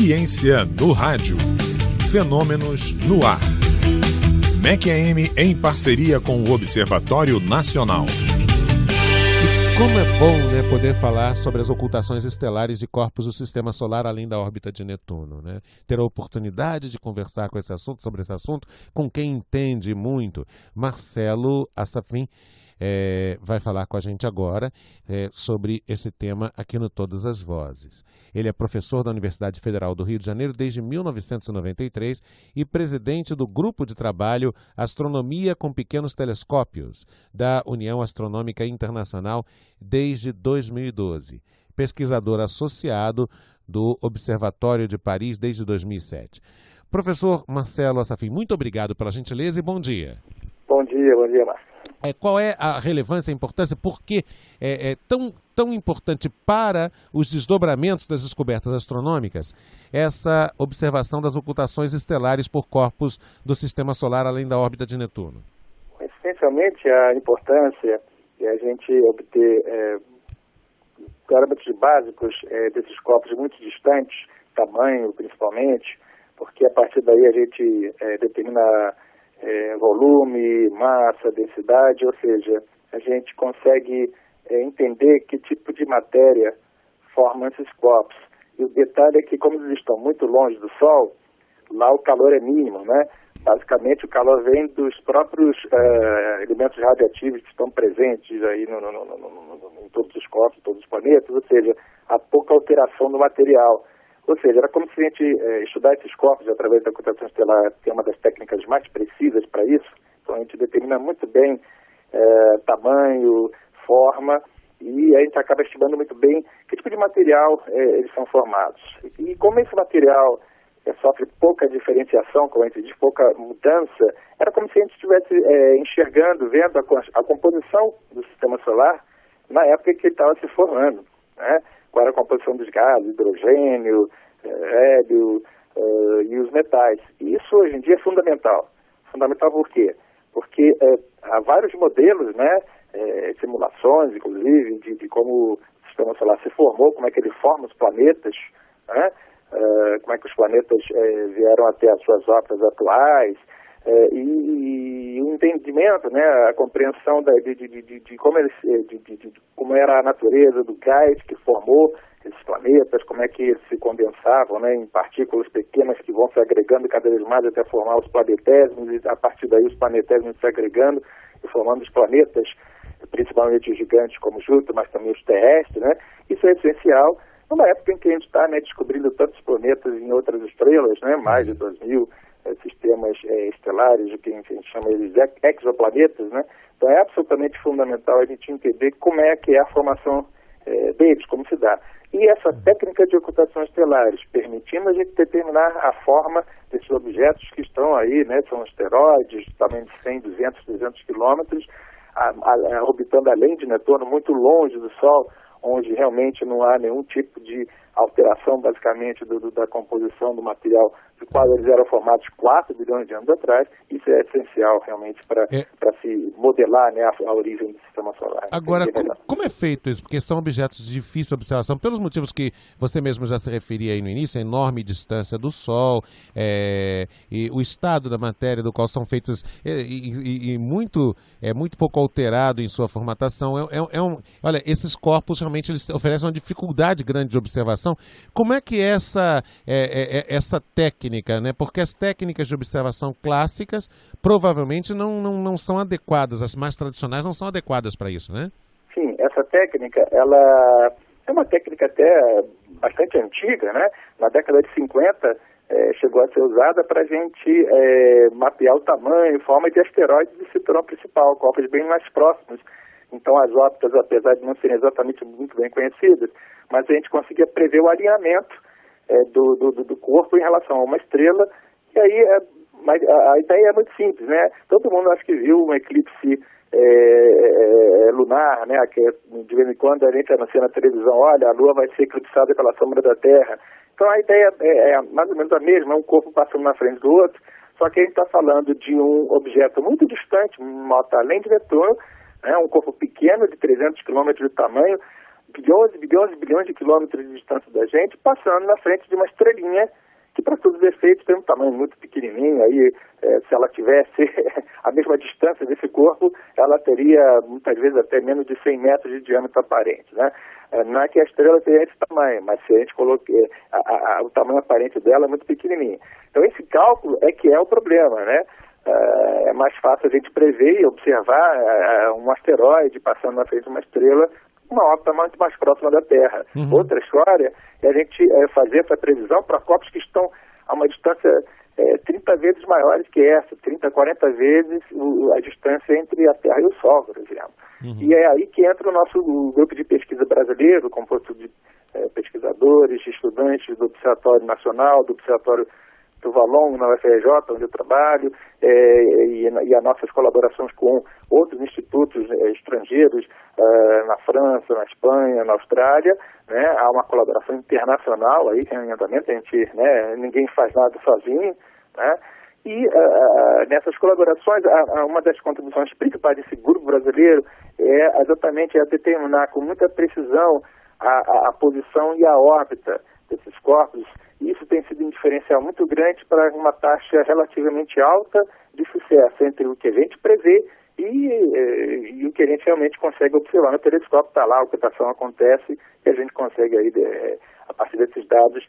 Ciência no rádio. Fenômenos no ar. MEC-AM em parceria com o Observatório Nacional. Como é bom, poder falar sobre as ocultações estelares de corpos do Sistema Solar além da órbita de Netuno. Ter a oportunidade de conversar sobre esse assunto com quem entende muito. Marcelo Assafin vai falar com a gente agora sobre esse tema aqui no Todas as Vozes. Ele é professor da Universidade Federal do Rio de Janeiro desde 1993 e presidente do Grupo de Trabalho Astronomia com Pequenos Telescópios da União Astronômica Internacional desde 2012. Pesquisador associado do Observatório de Paris desde 2007. Professor Marcelo Assafin, muito obrigado pela gentileza e bom dia. Bom dia, Marcos. Qual é a relevância, a importância, por que é tão importante para os desdobramentos das descobertas astronômicas essa observação das ocultações estelares por corpos do Sistema Solar além da órbita de Netuno? Essencialmente, a importância é a gente obter parâmetros básicos desses corpos muito distantes, tamanho principalmente, porque a partir daí a gente determina volume, massa, densidade, ou seja, a gente consegue entender que tipo de matéria forma esses corpos. E o detalhe é que, como eles estão muito longe do Sol, lá o calor é mínimo, né? Basicamente, o calor vem dos próprios elementos radioativos que estão presentes aí em todos os corpos, em todos os planetas, ou seja, há pouca alteração no material. Ou seja, era como se a gente estudar esses corpos através da ocultação estelar, que é uma das técnicas mais precisas para isso. Então, a gente determina muito bem tamanho, forma, e a gente acaba estimando muito bem que tipo de material eles são formados. E como esse material sofre pouca diferenciação, como a gente diz, pouca mudança, era como se a gente estivesse enxergando, vendo a composição do Sistema Solar na época que ele estava se formando, né? Qual era a composição dos gases, hidrogênio, hélio e os metais. E isso hoje em dia é fundamental. Fundamental por quê? Porque há vários modelos, simulações, inclusive, de como o Sistema Solar se formou, como é que ele forma os planetas, né? Como é que os planetas vieram até as suas órbitas atuais, e o entendimento, a compreensão de como como era a natureza do gás que formou esses planetas, como é que eles se condensavam, em partículas pequenas que vão se agregando cada vez mais até formar os planetésimos, e a partir daí os planetésimos se agregando e formando os planetas, principalmente os gigantes como Júpiter, mas também os terrestres, Isso é essencial numa época em que a gente está descobrindo tantos planetas em outras estrelas, mais de 2.000 sistemas estelares, o que a gente chama de exoplanetas, Então é absolutamente fundamental a gente entender como é que é a formação deles, como se dá. E essa técnica de ocultação estelares, permitindo a gente determinar a forma desses objetos que estão aí, são asteroides, tamanho de 100, 200, 300 quilômetros, orbitando além de Netuno, muito longe do Sol, onde realmente não há nenhum tipo de alteração, basicamente, da composição do material do qual eles eram formados 4 bilhões de anos atrás. Isso é essencial, realmente, para se modelar a origem do Sistema Solar. Agora, como é feito isso? Porque são objetos de difícil observação, pelos motivos que você mesmo já se referia aí no início, a enorme distância do Sol, e o estado da matéria do qual são feitas, e muito pouco alterado em sua formatação. Olha, esses corpos realmente eles oferecem uma dificuldade grande de observação. Como é que essa técnica, porque as técnicas de observação clássicas provavelmente não são adequadas, as mais tradicionais não são adequadas para isso, né? Sim, essa técnica, ela é uma técnica até bastante antiga, Na década de 50, chegou a ser usada para a gente mapear o tamanho e forma de asteroides do cinturão principal, corpos bem mais próximos. Então, as órbitas, apesar de não serem exatamente muito bem conhecidas, mas a gente conseguia prever o alinhamento do corpo em relação a uma estrela. E aí, a ideia é muito simples, Todo mundo acho que viu um eclipse lunar, que de vez em quando a gente anuncia na televisão, olha, a Lua vai ser eclipsada pela sombra da Terra. Então, a ideia é mais ou menos a mesma, é um corpo passando na frente do outro, só que a gente está falando de um objeto muito distante, além de Netuno, um corpo pequeno, de 300 quilômetros de tamanho, bilhões de quilômetros de distância da gente, passando na frente de uma estrelinha que, para todos os efeitos, tem um tamanho muito pequenininho. Aí, se ela tivesse a mesma distância desse corpo, ela teria, muitas vezes, até menos de 100 metros de diâmetro aparente, né? Não é que a estrela tenha esse tamanho, mas se a gente colocar o tamanho aparente dela é muito pequenininho. Então, esse cálculo é que é o problema, né? É mais fácil a gente prever e observar um asteroide passando na frente de uma estrela, uma órbita muito mais próxima da Terra. Outra história é a gente fazer essa previsão para corpos que estão a uma distância 30 vezes maiores que essa, 30, 40 vezes a distância entre a Terra e o Sol, por exemplo. E é aí que entra o nosso grupo de pesquisa brasileiro, composto de pesquisadores, estudantes do Observatório Nacional, do Observatório Tuvalon, na UFRJ, onde eu trabalho, e as nossas colaborações com outros institutos estrangeiros, na França, na Espanha, na Austrália, né? Há uma colaboração internacional aí em andamento, ninguém faz nada sozinho, né? E nessas colaborações, uma das contribuições principais desse grupo brasileiro é exatamente determinar com muita precisão a posição e a órbita desses corpos. Isso tem sido um diferencial muito grande para uma taxa relativamente alta de sucesso entre o que a gente prevê e o que a gente realmente consegue observar. No telescópio está lá, a ocultação acontece e a gente consegue aí, a partir desses dados,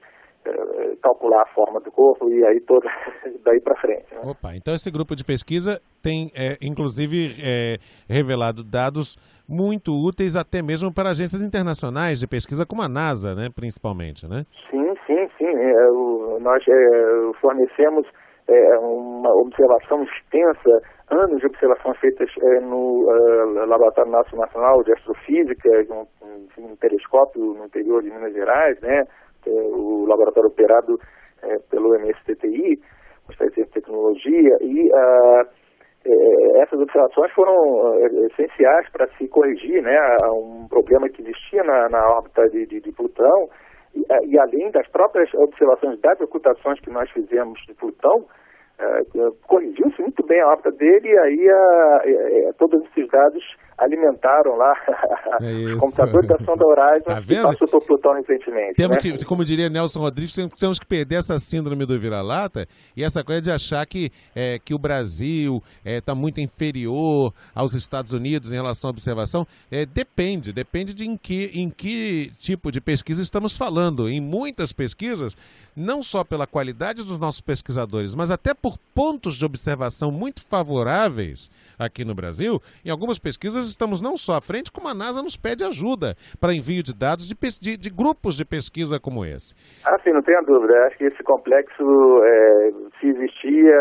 calcular a forma do corpo e aí toda daí para frente. Né? Opa, então esse grupo de pesquisa tem, inclusive, revelado dados muito úteis até mesmo para agências internacionais de pesquisa como a NASA, né, principalmente, né? Sim. Nós fornecemos uma observação extensa, anos de observações feitas no Laboratório Nacional de Astrofísica, um telescópio no interior de Minas Gerais, né? O laboratório operado pelo MSTTI, Ministério de Ciência e Tecnologia, e essas observações foram essenciais para se corrigir, né, um problema que existia na órbita de Plutão, e além das próprias observações das ocultações que nós fizemos de Plutão, corrigiu-se muito bem a órbita dele, e aí todos esses dados alimentaram lá os computadores da sonda Horizon, que passou por Plutão recentemente. Temos que, como diria Nelson Rodrigues, temos que perder essa síndrome do vira-lata e essa coisa de achar que o Brasil está muito inferior aos Estados Unidos em relação à observação. Depende de em que tipo de pesquisa estamos falando. Em muitas pesquisas, não só pela qualidade dos nossos pesquisadores, mas até por pontos de observação muito favoráveis aqui no Brasil, em algumas pesquisas estamos não só à frente, como a NASA nos pede ajuda para envio de dados de grupos de pesquisa como esse. Sim, não tenha dúvida. Acho que esse complexo, se existia,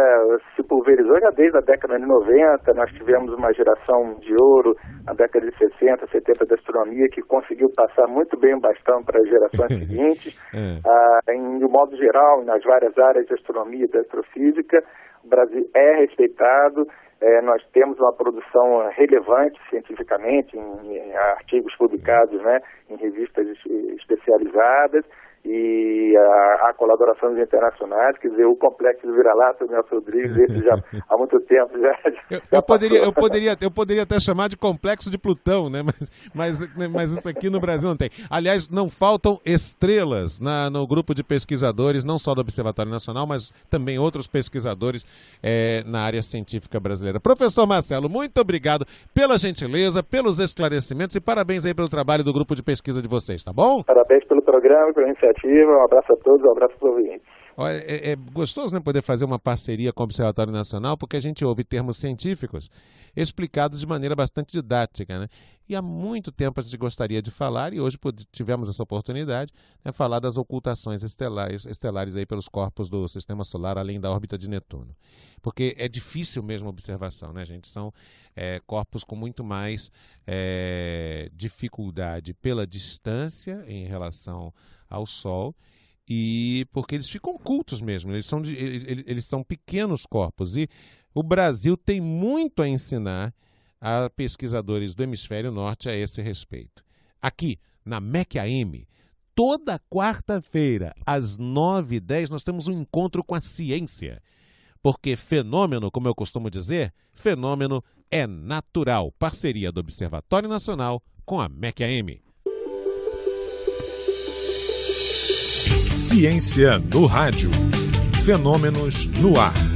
se pulverizou já desde a década de 90. Nós tivemos uma geração de ouro na década de 60, 70 da astronomia, que conseguiu passar muito bem o bastão para as gerações seguintes. De modo geral, nas várias áreas de astronomia e de astrofísica, o Brasil é respeitado. Nós temos uma produção relevante cientificamente, em artigos publicados, né, em revistas especializadas, e há colaborações internacionais. Quer dizer, o complexo do vira-lata do Nelson Rodrigues, esse já há muito tempo eu poderia até chamar de complexo de Plutão, né? Mas isso aqui no Brasil não tem. Aliás, não faltam estrelas no grupo de pesquisadores, não só do Observatório Nacional, mas também outros pesquisadores na área científica brasileira. Professor Marcelo, muito obrigado pela gentileza, pelos esclarecimentos e parabéns aí pelo trabalho do grupo de pesquisa de vocês, tá bom? Parabéns pelo programa, pela iniciativa. Um abraço a todos, um abraço para os ouvintes. Olha, é gostoso, né, poder fazer uma parceria com o Observatório Nacional, porque a gente ouve termos científicos explicados de maneira bastante didática, né? E há muito tempo a gente gostaria de falar, e hoje tivemos essa oportunidade, né, falar das ocultações estelares aí pelos corpos do Sistema Solar, além da órbita de Netuno. Porque é difícil mesmo a observação, né, gente? São corpos com muito mais dificuldade pela distância em relação ao Sol, e porque eles ficam ocultos mesmo, eles são pequenos corpos, e o Brasil tem muito a ensinar a pesquisadores do Hemisfério Norte a esse respeito. Aqui, na MEC AM, toda quarta-feira, às 9h10, nós temos um encontro com a ciência, porque fenômeno, como eu costumo dizer, fenômeno é natural. Parceria do Observatório Nacional com a MEC AM. Ciência no Rádio. Fenômenos no ar.